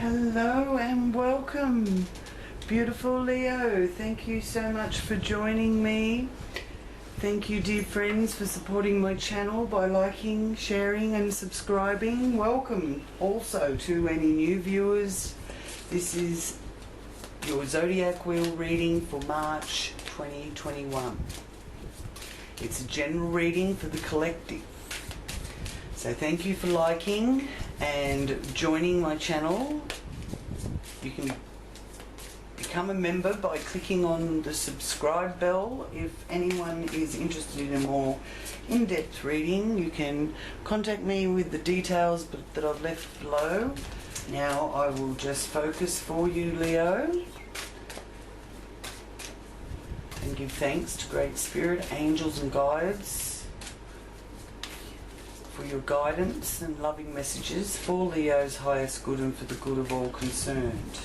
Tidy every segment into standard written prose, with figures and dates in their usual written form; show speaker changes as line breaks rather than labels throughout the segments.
Hello and welcome, beautiful Leo. Thank you so much for joining me. Thank you, dear friends, for supporting my channel by liking, sharing and subscribing. Welcome also to any new viewers. This is your Zodiac wheel reading for March 2021. It's a general reading for the collective. So thank you for liking and joining my channel. You can become a member by clicking on the subscribe bell. If anyone is interested in a more in-depth reading, you can contact me with the details that I've left below. Now I will just focus for you, Leo, and give thanks to Great Spirit, angels and guides for your guidance and loving messages for Leo's highest good and for the good of all concerned.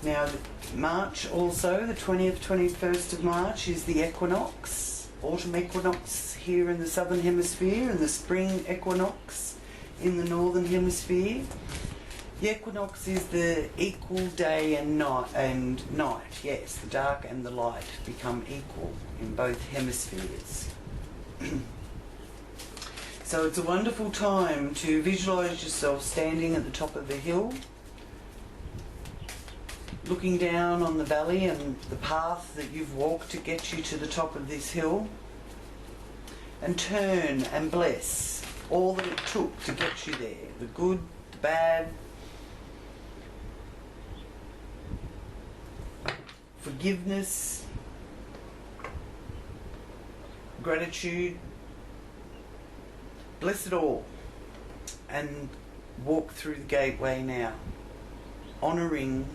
Now, March also, the 20th, 21st of March, is the equinox, autumn equinox here in the southern hemisphere and the spring equinox in the northern hemisphere. The equinox is the equal day and night. Yes, the dark and the light become equal in both hemispheres. So it's a wonderful time to visualize yourself standing at the top of a hill, looking down on the valley and the path that you've walked to get you to the top of this hill, and turn and bless all that it took to get you there, the good, the bad, forgiveness, gratitude. Bless it all and walk through the gateway now, honouring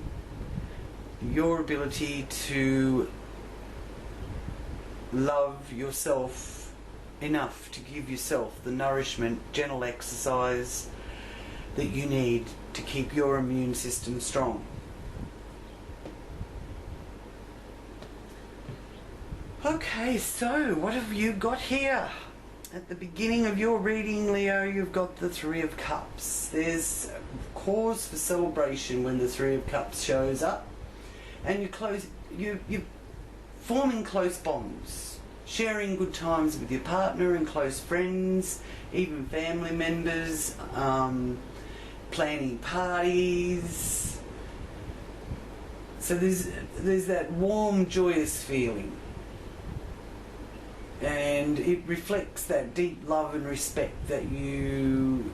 your ability to love yourself enough to give yourself the nourishment, gentle exercise that you need to keep your immune system strong. Okay, so what have you got here? At the beginning of your reading, Leo, you've got the Three of Cups. There's cause for celebration when the Three of Cups shows up, and you're forming close bonds, sharing good times with your partner and close friends, even family members, planning parties. So there's that warm, joyous feeling. And it reflects that deep love and respect that you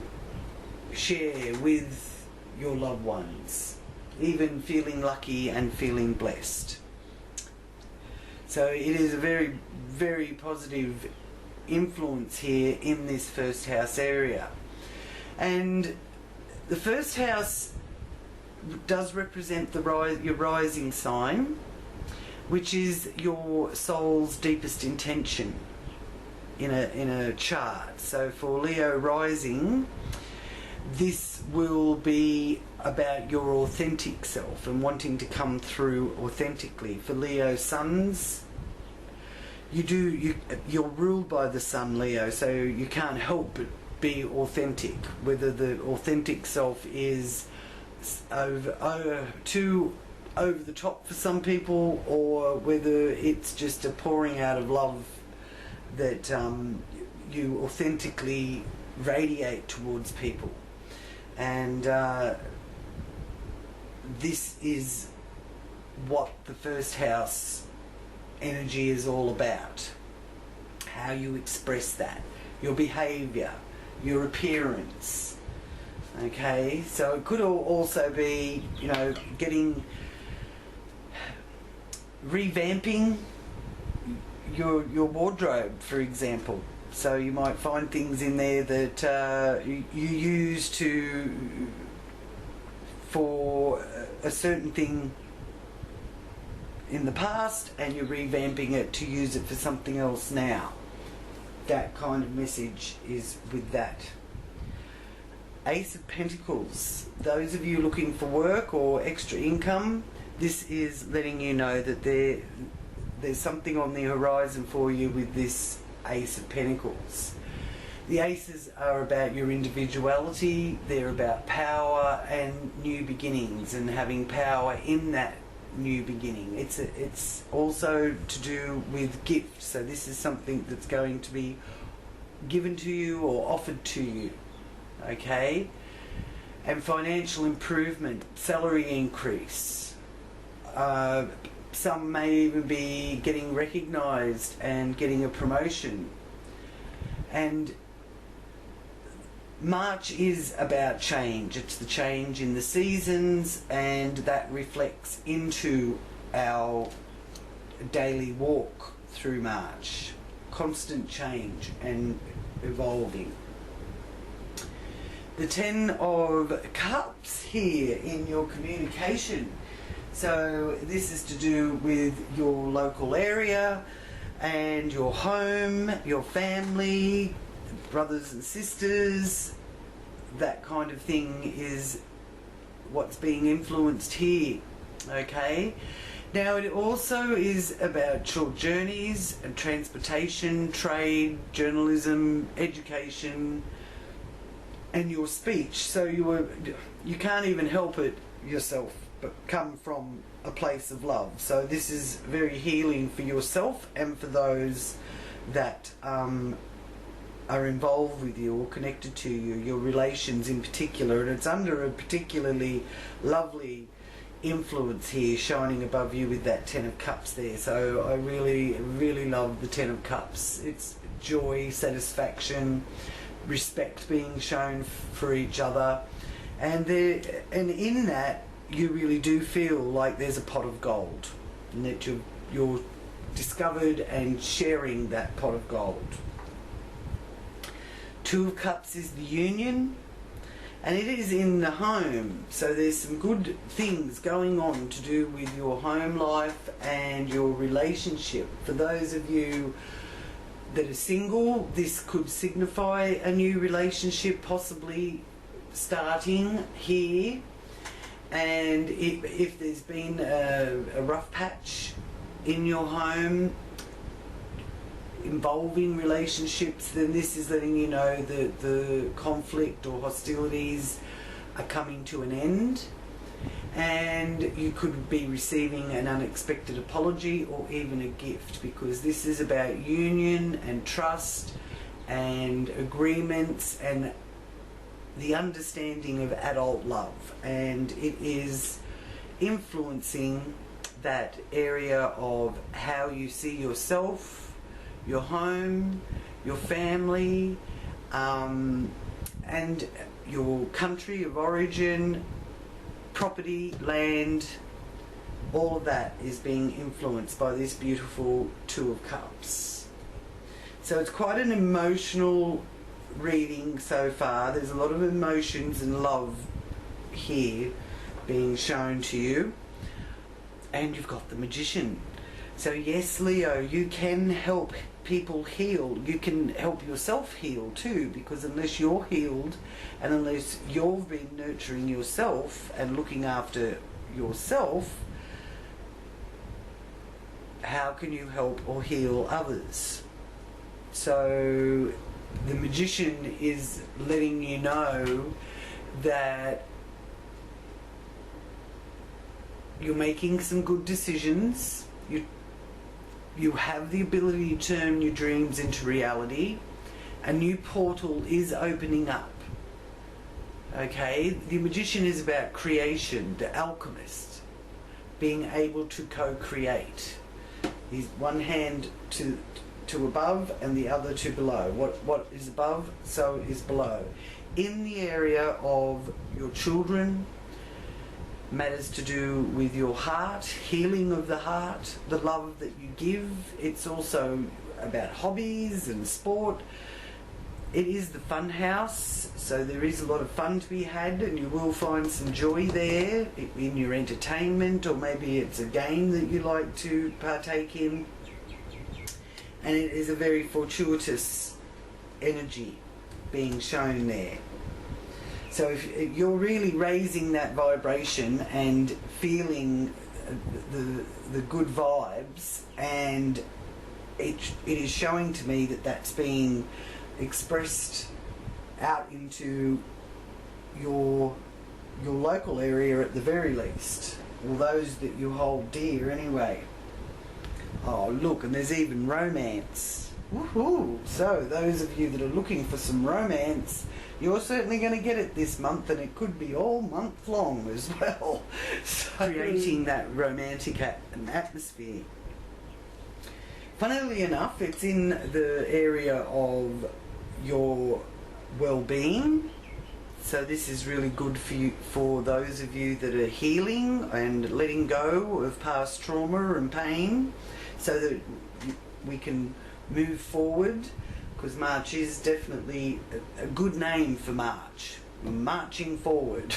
share with your loved ones, even feeling lucky and feeling blessed. So it is a very, very positive influence here in this first house area. And the first house does represent your rising sign, which is your soul's deepest intention in a chart. So for Leo rising, this will be about your authentic self and wanting to come through authentically. For Leo suns, you're ruled by the sun, Leo, so you can't help but be authentic. Whether the authentic self is too over the top for some people, or whether it's just a pouring out of love that you authentically radiate towards people. And this is what the first house energy is all about. How you express that, your behavior, your appearance. Okay, so it could also be, revamping your wardrobe, for example. So you might find things in there that you used for a certain thing in the past, and you're revamping it to use it for something else now. That kind of message is with that. Ace of Pentacles. Those of you looking for work or extra income, this is letting you know that there's something on the horizon for you with this Ace of Pentacles. The aces are about your individuality, they're about power and new beginnings and having power in that new beginning. It's also to do with gifts, so this is something that's going to be given to you or offered to you, okay? And financial improvement, salary increase. Some may even be getting recognised and getting a promotion. And March is about change. It's the change in the seasons, and that reflects into our daily walk through March. Constant change and evolving. The Ten of Cups here in your communication. So this is to do with your local area and your home, your family, brothers and sisters. That kind of thing is what's being influenced here, okay? Now it also is about short journeys and transportation, trade, journalism, education, and your speech. So you can't even help it yourself, but come from a place of love. So this is very healing for yourself and for those that are involved with you or connected to you, your relations in particular. And it's under a particularly lovely influence here shining above you with that Ten of Cups there. So I really, really love the Ten of Cups. It's joy, satisfaction, respect being shown for each other, and in that you really do feel like there's a pot of gold, and that you're discovered and sharing that pot of gold. Two of Cups is the union, and it is in the home, so there's some good things going on to do with your home life and your relationship. For those of you that are single, this could signify a new relationship possibly starting here. And if there's been a rough patch in your home involving relationships, then this is letting you know that the conflict or hostilities are coming to an end, and you could be receiving an unexpected apology or even a gift, because this is about union and trust and agreements and the understanding of adult love, and it is influencing that area of how you see yourself, your home, your family, and your country of origin, property, land. All of that is being influenced by this beautiful Two of Cups. So it's quite an emotional reading so far. There's a lot of emotions and love here being shown to you. And you've got the Magician. So yes, Leo, you can help people heal. You can help yourself heal too, because unless you're healed and unless you've been nurturing yourself and looking after yourself, how can you help or heal others? So the Magician is letting you know that you're making some good decisions. You have the ability to turn your dreams into reality. A new portal is opening up. Okay, the Magician is about creation, the alchemist, being able to co-create. He's one hand to above and the other to below. What is above, so is below. In the area of your children, matters to do with your heart, healing of the heart, the love that you give. It's also about hobbies and sport. It is the fun house, so there is a lot of fun to be had, and you will find some joy there in your entertainment, or maybe it's a game that you like to partake in. And it is a very fortuitous energy being shown there. So if you're really raising that vibration and feeling the good vibes, and it is showing to me that that's being expressed out into your local area at the very least, or those that you hold dear anyway. Oh look, and there's even romance. Woohoo! So those of you that are looking for some romance, you're certainly going to get it this month, and it could be all month long as well. So creating that romantic atmosphere. Funnily enough, it's in the area of your well-being. So this is really good for you, for those of you that are healing and letting go of past trauma and pain, so that we can move forward, because March is definitely a good name for March. We're marching forward.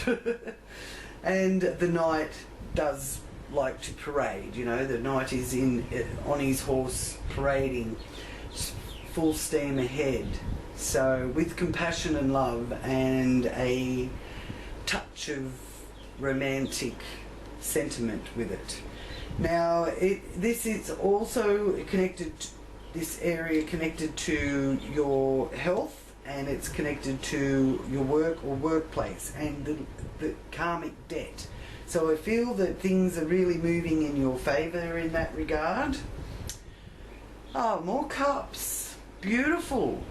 And the Knight does like to parade, you know, the Knight is on his horse parading, full steam ahead. So with compassion and love and a touch of romantic sentiment with it. Now this is also connected, this area connected to your health, and it's connected to your work or workplace and the karmic debt. So I feel that things are really moving in your favour in that regard. Oh, more cups. Beautiful.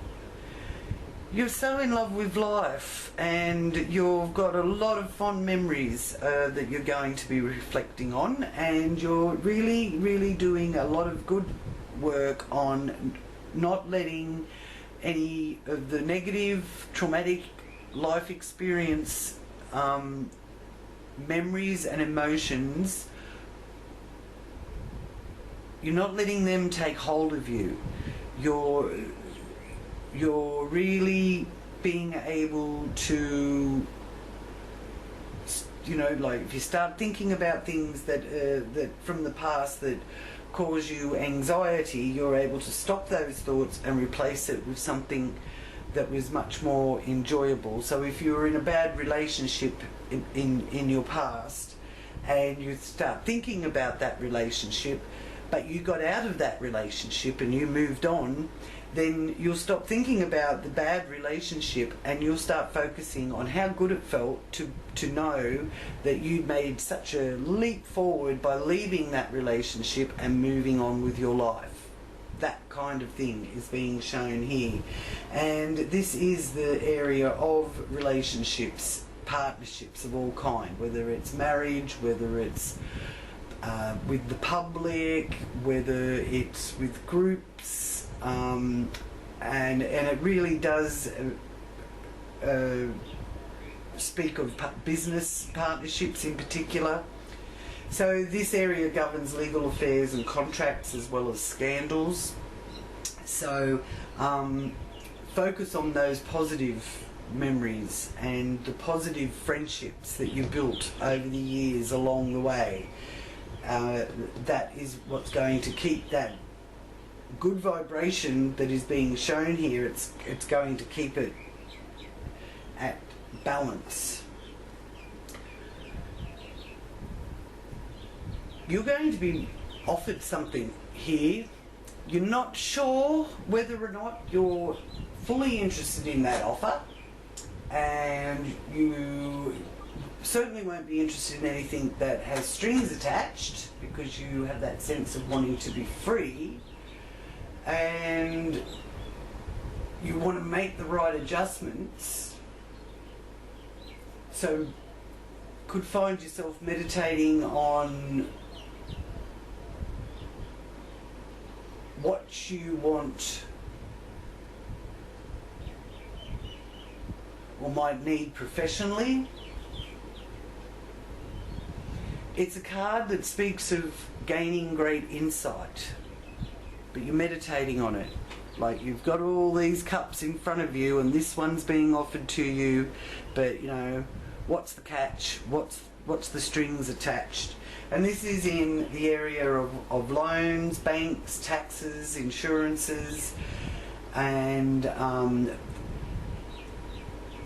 You're so in love with life, and you've got a lot of fond memories that you're going to be reflecting on, and you're really, really doing a lot of good work on not letting any of the negative, traumatic life experience memories and emotions, you're not letting them take hold of you. You're really being able to, you know, like if you start thinking about things that from the past that cause you anxiety, you're able to stop those thoughts and replace it with something that was much more enjoyable. So if you were in a bad relationship in your past, and you start thinking about that relationship, but you got out of that relationship and you moved on, then you'll stop thinking about the bad relationship, and you'll start focusing on how good it felt to know that you made such a leap forward by leaving that relationship and moving on with your life. That kind of thing is being shown here. And this is the area of relationships, partnerships of all kind, whether it's marriage, whether it's with the public, whether it's with groups, and it really does speak of business partnerships in particular. So this area governs legal affairs and contracts as well as scandals. So focus on those positive memories and the positive friendships that you built over the years along the way. That is what's going to keep that good vibration that is being shown here. It's going to keep it at balance. You're going to be offered something here. You're not sure whether or not you're fully interested in that offer, and you certainly won't be interested in anything that has strings attached, because you have that sense of wanting to be free, and you want to make the right adjustments. So could find yourself meditating on what you want or might need professionally. It's a card that speaks of gaining great insight, but you're meditating on it. Like, you've got all these cups in front of you and this one's being offered to you, but you know, what's the catch? What's the strings attached? And this is in the area of loans, banks, taxes, insurances, and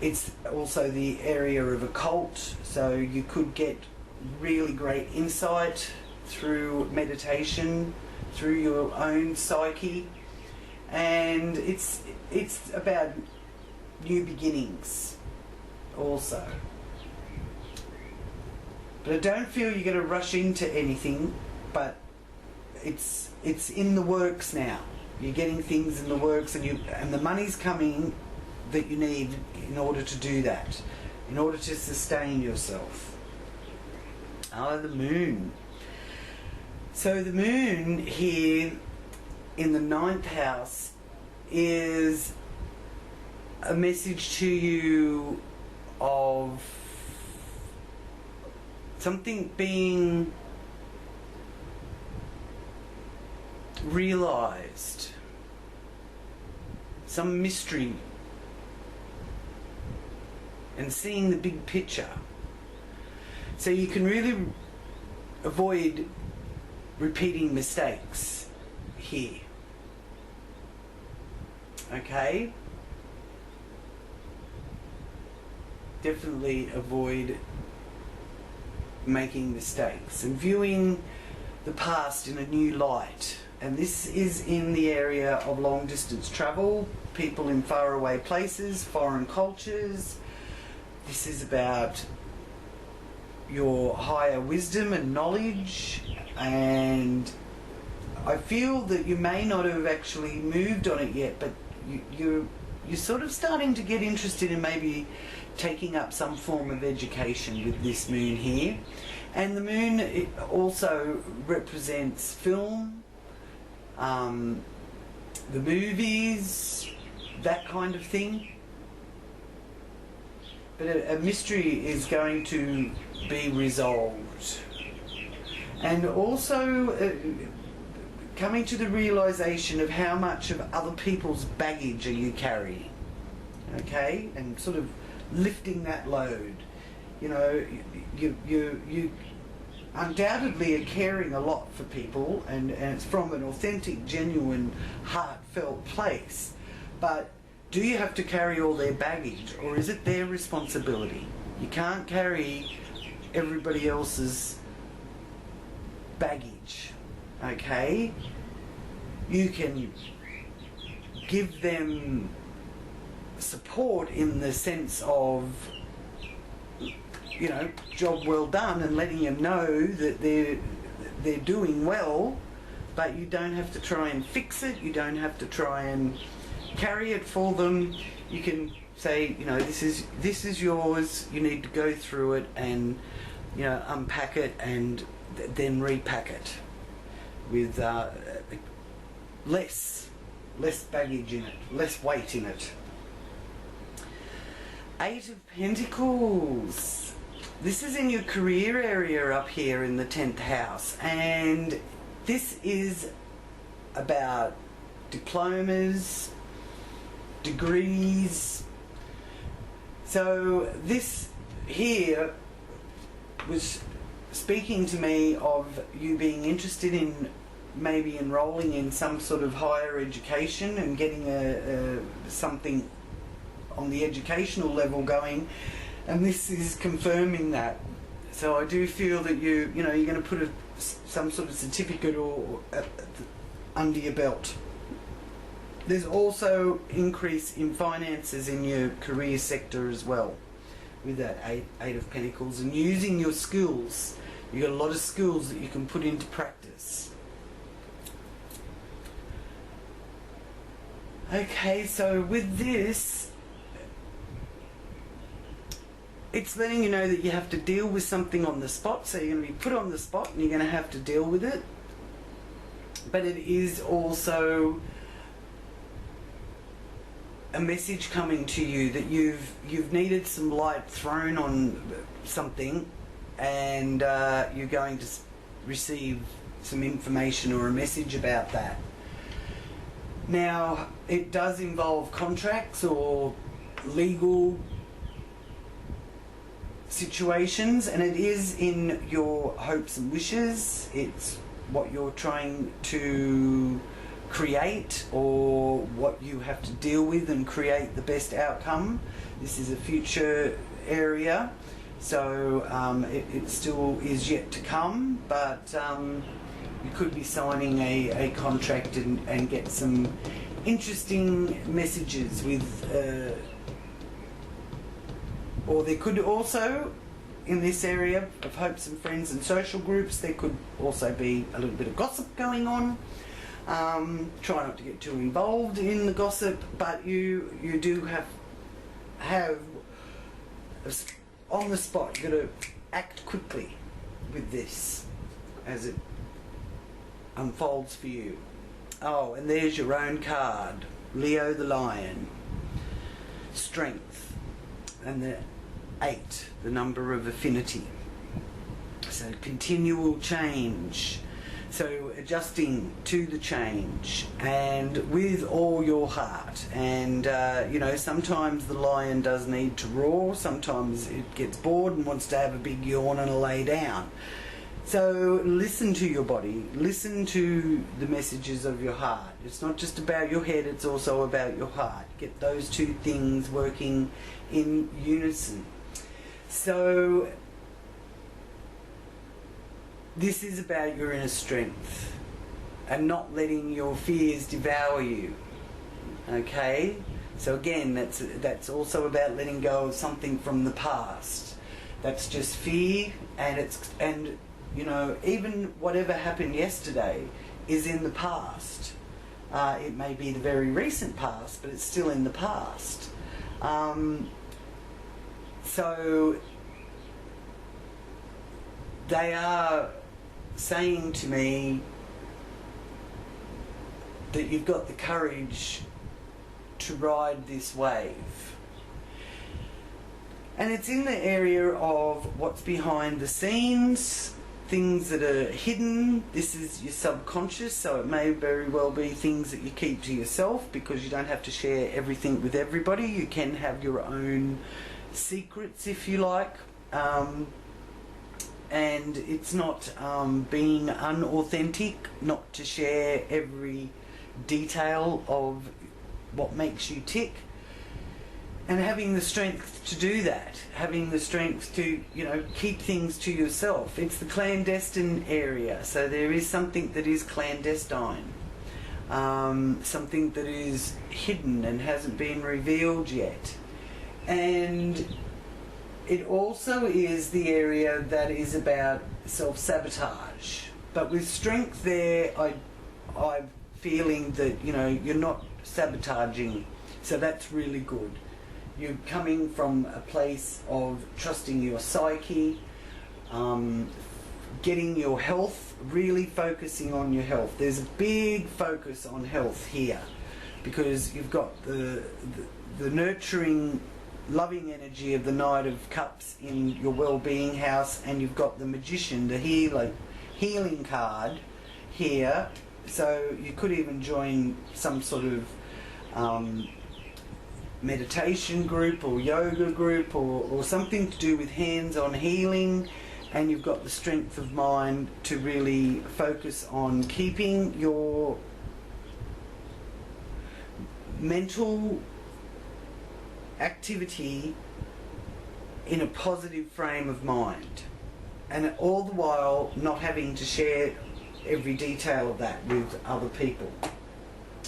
it's also the area of occult. So you could get really great insight through meditation, through your own psyche, and it's about new beginnings also. But I don't feel you're going to rush into anything, but it's in the works now. You're getting things in the works, and the money's coming that you need in order to do that, in order to sustain yourself. The moon. So the moon here in the 9th house is a message to you of something being realized, some mystery, and seeing the big picture. So you can really avoid repeating mistakes here. Okay? Definitely avoid making mistakes and viewing the past in a new light. And this is in the area of long distance travel, people in faraway places, foreign cultures. This is about your higher wisdom and knowledge, and I feel that you may not have actually moved on it yet, but you're sort of starting to get interested in maybe taking up some form of education with this moon here. And the moon, it also represents film, the movies, that kind of thing. But a mystery is going to be resolved. And also coming to the realization of how much of other people's baggage are you carrying, okay? And sort of lifting that load. You know, you undoubtedly are caring a lot for people, and it's from an authentic, genuine, heartfelt place. But do you have to carry all their baggage, or is it their responsibility? You can't carry everybody else's baggage, okay? You can give them support in the sense of, you know, job well done, and letting them know that they're doing well, but you don't have to try and fix it. You don't have to try and carry it for them. You can say, you know, this is yours. You need to go through it and, you know, unpack it and then repack it with less baggage in it, less weight in it. 8 of Pentacles. This is in your career area up here in the 10th house, and this is about diplomas, degrees. So this here was speaking to me of you being interested in maybe enrolling in some sort of higher education and getting something on the educational level going, and this is confirming that. So I do feel that you're going to put some sort of certificate or under your belt. There's also increase in finances in your career sector as well, with that eight of Pentacles, and using your skills. You've got a lot of skills that you can put into practice. Okay, so with this, it's letting you know that you have to deal with something on the spot. So you're going to be put on the spot and you're going to have to deal with it. But it is also a message coming to you that you've needed some light thrown on something, and you're going to receive some information or a message about that. Now, it does involve contracts or legal situations, and it is in your hopes and wishes. It's what you're trying to create, or what you have to deal with and create the best outcome. This is a future area, so it still is yet to come, but you could be signing a contract and get some interesting messages with, or there could also, in this area of hopes and friends and social groups, there could also be a little bit of gossip going on. Try not to get too involved in the gossip, but you do have on the spot, you've got to act quickly with this as it unfolds for you. Oh, and there's your own card, Leo the Lion. Strength, and the 8, the number of affinity. So continual change. So adjusting to the change, and with all your heart. And you know, sometimes the lion does need to roar, sometimes it gets bored and wants to have a big yawn and a lay down. So listen to your body, listen to the messages of your heart. It's not just about your head, it's also about your heart. Get those two things working in unison. So this is about your inner strength and not letting your fears devour you. Okay? So again, that's also about letting go of something from the past. That's just fear, and you know, even whatever happened yesterday is in the past. It may be the very recent past, but it's still in the past. So they are saying to me that you've got the courage to ride this wave. And it's in the area of what's behind the scenes, things that are hidden. This is your subconscious, so it may very well be things that you keep to yourself, because you don't have to share everything with everybody. You can have your own secrets, if you like. And it's not being unauthentic not to share every detail of what makes you tick, and having the strength to do that, having the strength to, you know, keep things to yourself. It's the clandestine area, so there is something that is clandestine, something that is hidden and hasn't been revealed yet. And it also is the area that is about self-sabotage. But with strength there, I'm feeling that, you know, you're not sabotaging, so that's really good. You're coming from a place of trusting your psyche, getting your health, really focusing on your health. There's a big focus on health here, because you've got the nurturing, loving energy of the Knight of Cups in your well-being house, and you've got the Magician, the healing card here. So you could even join some sort of meditation group or yoga group, or something to do with hands-on healing, and you've got the strength of mind to really focus on keeping your mental activity in a positive frame of mind, and all the while not having to share every detail of that with other people.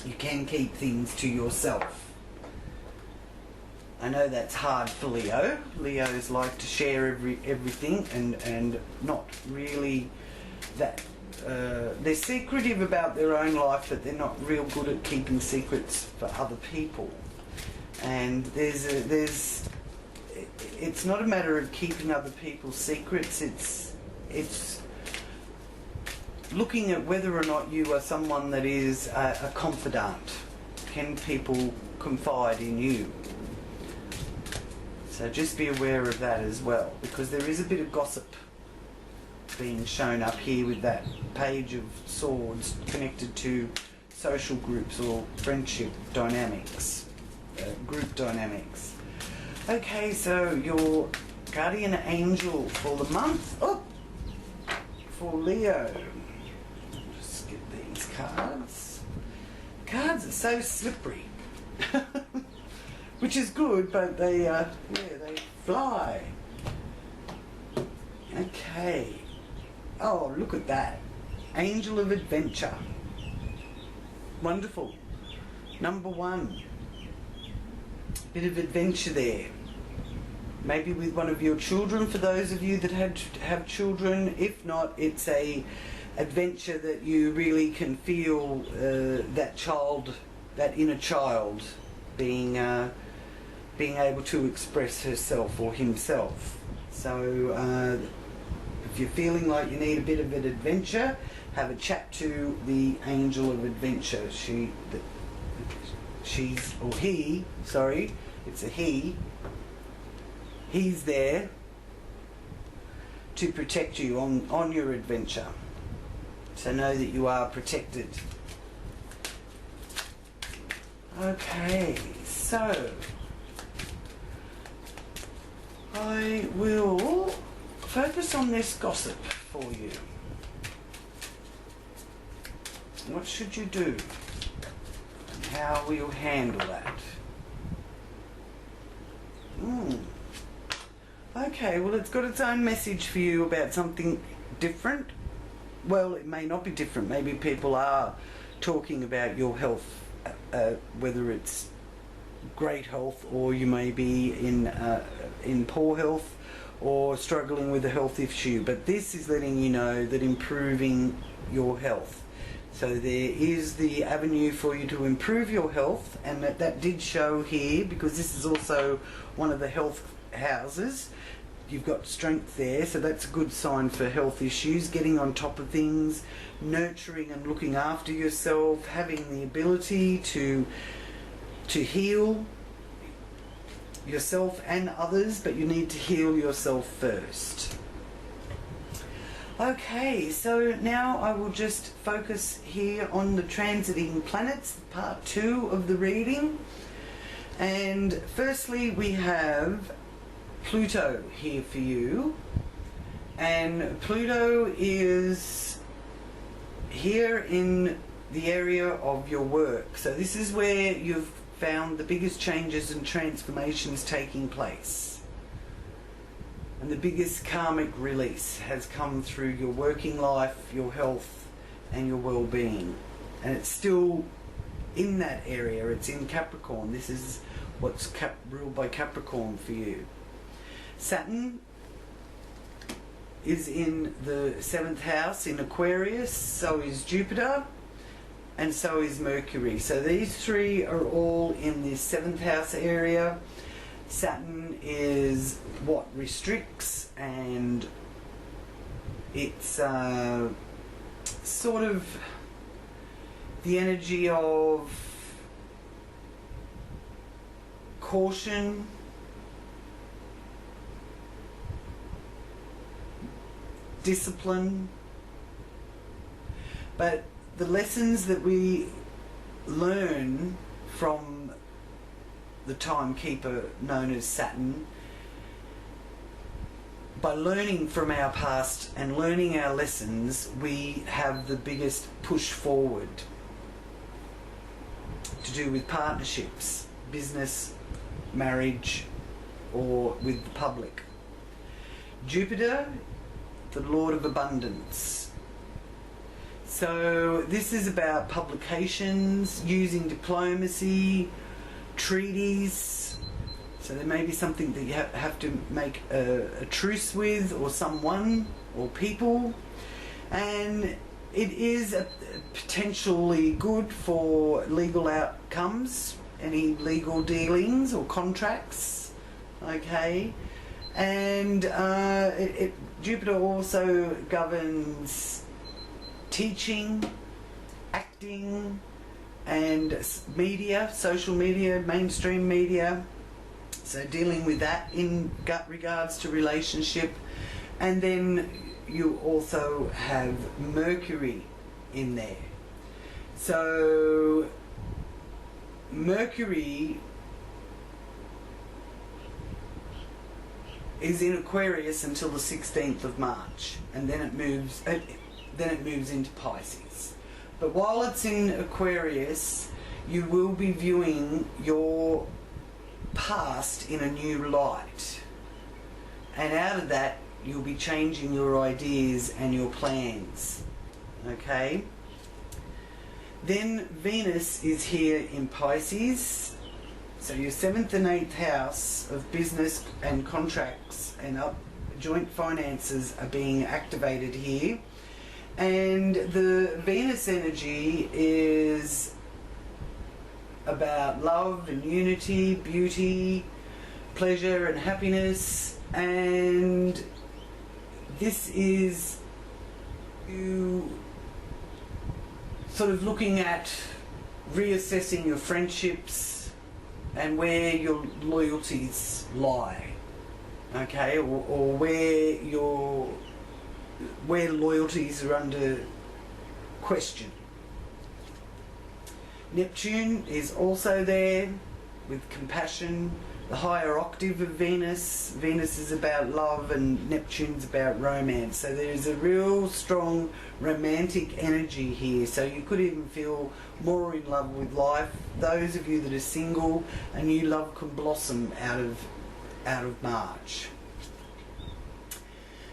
You can keep things to yourself. I know that's hard for Leo. Leos like to share everything, and not really that. They're secretive about their own life, but they're not real good at keeping secrets for other people. And it's not a matter of keeping other people's secrets. It's looking at whether or not you are someone that is a confidant. Can people confide in you? So just be aware of that as well, because there is a bit of gossip being shown up here with that Page of Swords connected to social groups or friendship dynamics, group dynamics. Okay, so your guardian angel for the month, for Leo. Just get these cards. Cards are so slippery. Which is good, but they fly. Okay. Oh, look at that. Angel of Adventure. Wonderful. Number 1, bit of adventure there. Maybe with one of your children, for those of you that have children. If not, it's a adventure that you really can feel that child, that inner child, being able to express herself or himself. So if you're feeling like you need a bit of an adventure, have a chat to the angel of adventure. It's a he. He's there to protect you on your adventure. So know that you are protected. Okay, so I will focus on this gossip for you. What should you do? And how will you handle that? Okay, well, it's got its own message for you about something different. Well, it may not be different. Maybe people are talking about your health, whether it's great health or you may be in poor health or struggling with a health issue. But this is letting you know that improving your health. So there is the avenue for you to improve your health, and that did show here, because this is also one of the health houses. You've got strength there, so that's a good sign for health issues, getting on top of things, nurturing and looking after yourself, having the ability to heal yourself and others, but you need to heal yourself first. Okay, so now I will just focus here on the transiting planets, part 2 of the reading. And firstly, we have Pluto here for you, and Pluto is here in the area of your work. So this is where you've found the biggest changes and transformations taking place, and the biggest karmic release has come through your working life, your health and your well-being. And it's still in that area. It's in Capricorn. This is what's ruled by Capricorn for you. Saturn is in the 7th house in Aquarius, so is Jupiter, and so is Mercury. So these 3 are all in the 7th house area. Saturn is what restricts, and it's sort of the energy of caution, discipline, but the lessons that we learn from the timekeeper known as Saturn, by learning from our past and learning our lessons, we have the biggest push forward to do with partnerships, business, marriage, or with the public. Jupiter, the Lord of Abundance. So this is about publications, using diplomacy, treaties. So there may be something that you have to make a truce with, or someone, or people. And it is potentially good for legal outcomes, any legal dealings or contracts, okay? And Jupiter also governs teaching, acting, and media, social media, mainstream media. So dealing with that in regards to relationship. And then you also have Mercury in there. So Mercury is in Aquarius until the 16th of March, and then it moves into Pisces. But while it's in Aquarius, you will be viewing your past in a new light, and out of that you'll be changing your ideas and your plans, okay? Then Venus is here in Pisces. So your 7th and 8th house of business and contracts and joint finances are being activated here. And the Venus energy is about love and unity, beauty, pleasure and happiness. And this is you sort of looking at reassessing your friendships and where your loyalties lie, okay, or where loyalties are under question. Neptune is also there with compassion, the higher octave of Venus. Venus is about love and Neptune's about romance. So there's a real strong romantic energy here. So you could even feel more in love with life. Those of you that are single, a new love can blossom out of March.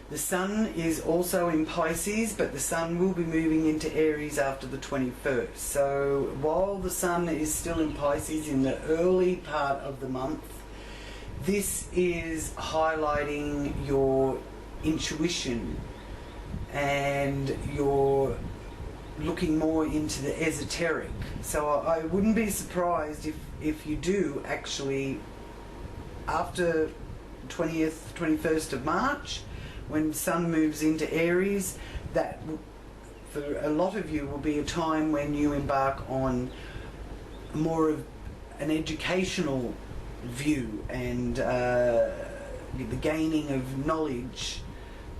The Sun is also in Pisces, but the Sun will be moving into Aries after the 21st. So while the Sun is still in Pisces in the early part of the month, this is highlighting your intuition and your looking more into the esoteric. So I wouldn't be surprised if you do actually, after 20th, 21st of March, when Sun moves into Aries, that for a lot of you will be a time when you embark on more of an educational view and the gaining of knowledge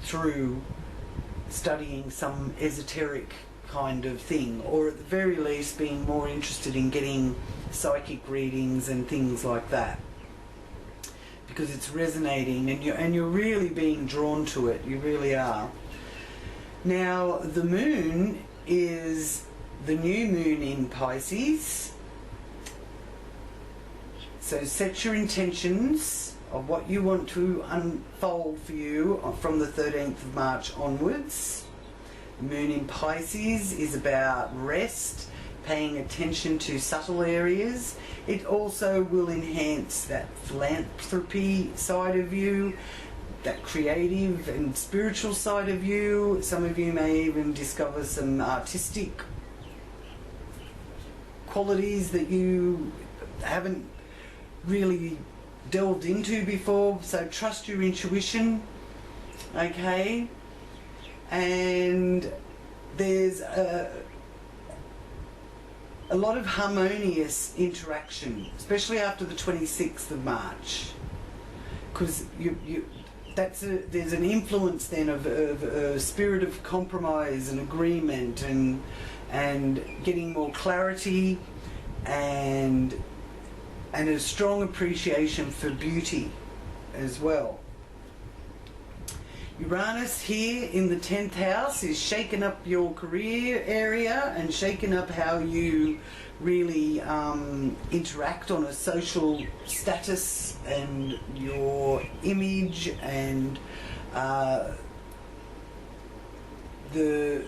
through studying some esoteric kind of thing, or at the very least being more interested in getting psychic readings and things like that, because it's resonating and you're really being drawn to it. You really are. Now the moon is the new moon in Pisces. So set your intentions of what you want to unfold for you from the 13th of March onwards. The moon in Pisces is about rest, paying attention to subtle areas. It also will enhance that philanthropy side of you, that creative and spiritual side of you. Some of you may even discover some artistic qualities that you haven't really delved into before. So trust your intuition, okay? And there's a lot of harmonious interaction, especially after the 26th of March, because there's an influence then of a spirit of compromise and agreement and getting more clarity and a strong appreciation for beauty as well. Uranus here in the 10th house is shaking up your career area and shaking up how you really interact on a social status and your image, and the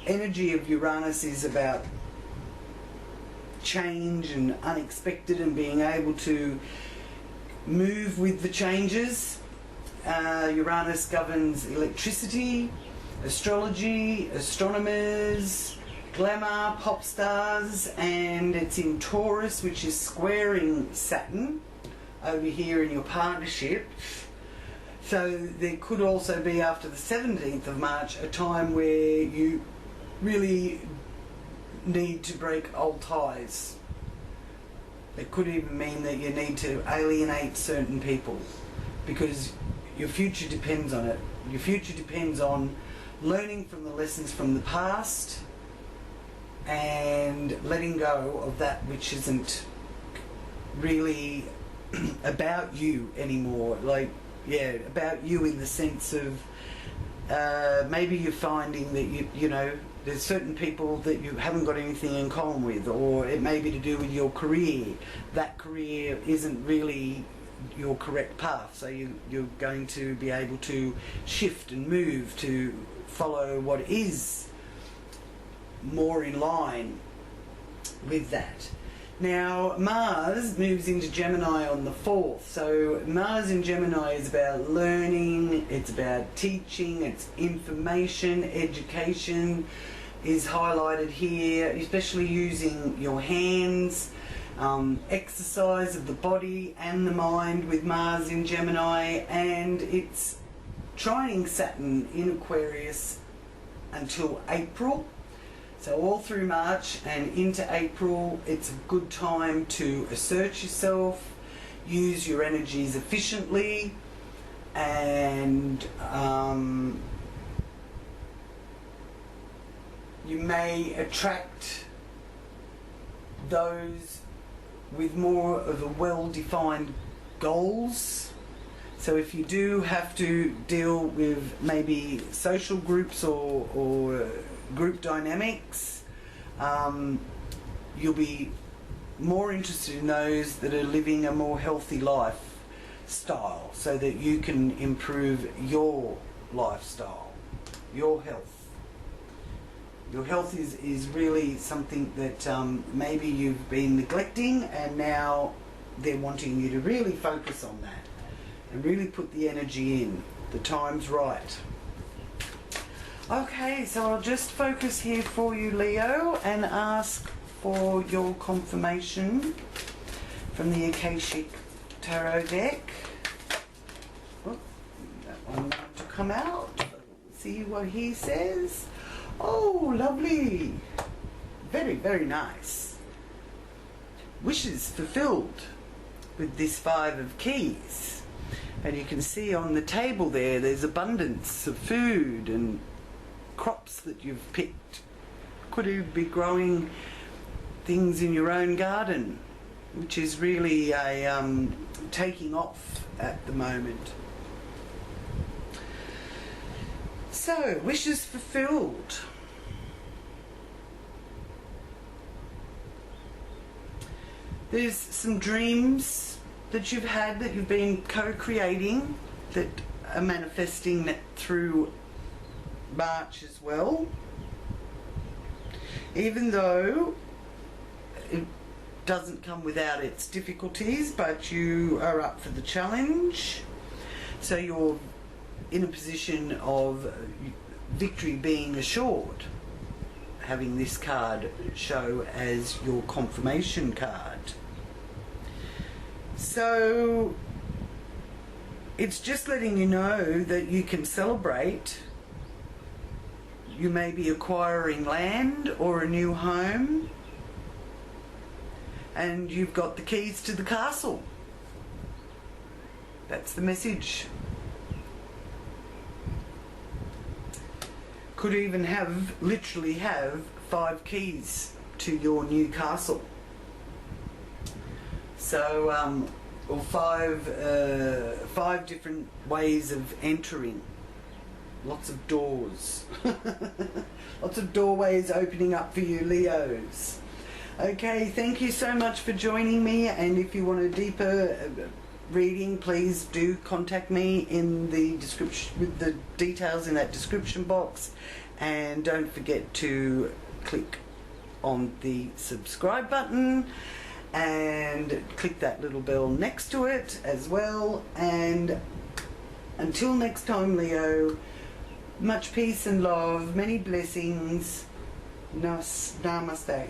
energy of Uranus is about change and unexpected and being able to move with the changes. Uranus governs electricity, astrology, astronomers, glamour, pop stars, and it's in Taurus, which is squaring Saturn over here in your partnership. So there could also be, after the 17th of March, a time where you really need to break old ties. It could even mean that you need to alienate certain people, because your future depends on it. Your future depends on learning from the lessons from the past and letting go of that which isn't really about you anymore. Like, yeah, about you in the sense of maybe you're finding that you know there's certain people that you haven't got anything in common with, or it may be to do with your career. That career isn't really your correct path, so you're going to be able to shift and move to follow what is more in line with that. Now, Mars moves into Gemini on the 4th. So Mars in Gemini is about learning, it's about teaching, it's information, education is highlighted here, especially using your hands, exercise of the body and the mind with Mars in Gemini, and it's trining Saturn in Aquarius until April. So all through March and into April, it's a good time to assert yourself, use your energies efficiently, and you may attract those with more of a well-defined goals. So if you do have to deal with maybe social groups or group dynamics, you'll be more interested in those that are living a more healthy lifestyle, so that you can improve your lifestyle, your health. Your health is really something that maybe you've been neglecting, and now they're wanting you to really focus on that and really put the energy in. The time's right. Okay, so I'll just focus here for you, Leo, and ask for your confirmation from the Akashic Tarot deck. Oh, that one wanted to come out. See what he says. Oh, lovely. Very, very nice. Wishes fulfilled with this 5 of keys. And you can see on the table there's abundance of food and crops that you've picked. Could even be growing things in your own garden, which is really a taking off at the moment. So, wishes fulfilled. There's some dreams that you've had that you've been co-creating that are manifesting that through March as well. Even though it doesn't come without its difficulties, but you are up for the challenge. So you're in a position of victory being assured, having this card show as your confirmation card. So it's just letting you know that you can celebrate. You may be acquiring land or a new home, and you've got the keys to the castle. That's the message. Could even literally have 5 keys to your new castle. So, or 5 different ways of entering. Lots of doors. Lots of doorways opening up for you, Leos. Okay, thank you so much for joining me, and if you want a deeper reading, please do contact me in the description with the details in that description box, and don't forget to click on the subscribe button and click that little bell next to it as well. And until next time, Leo, much peace and love, many blessings. Namaste.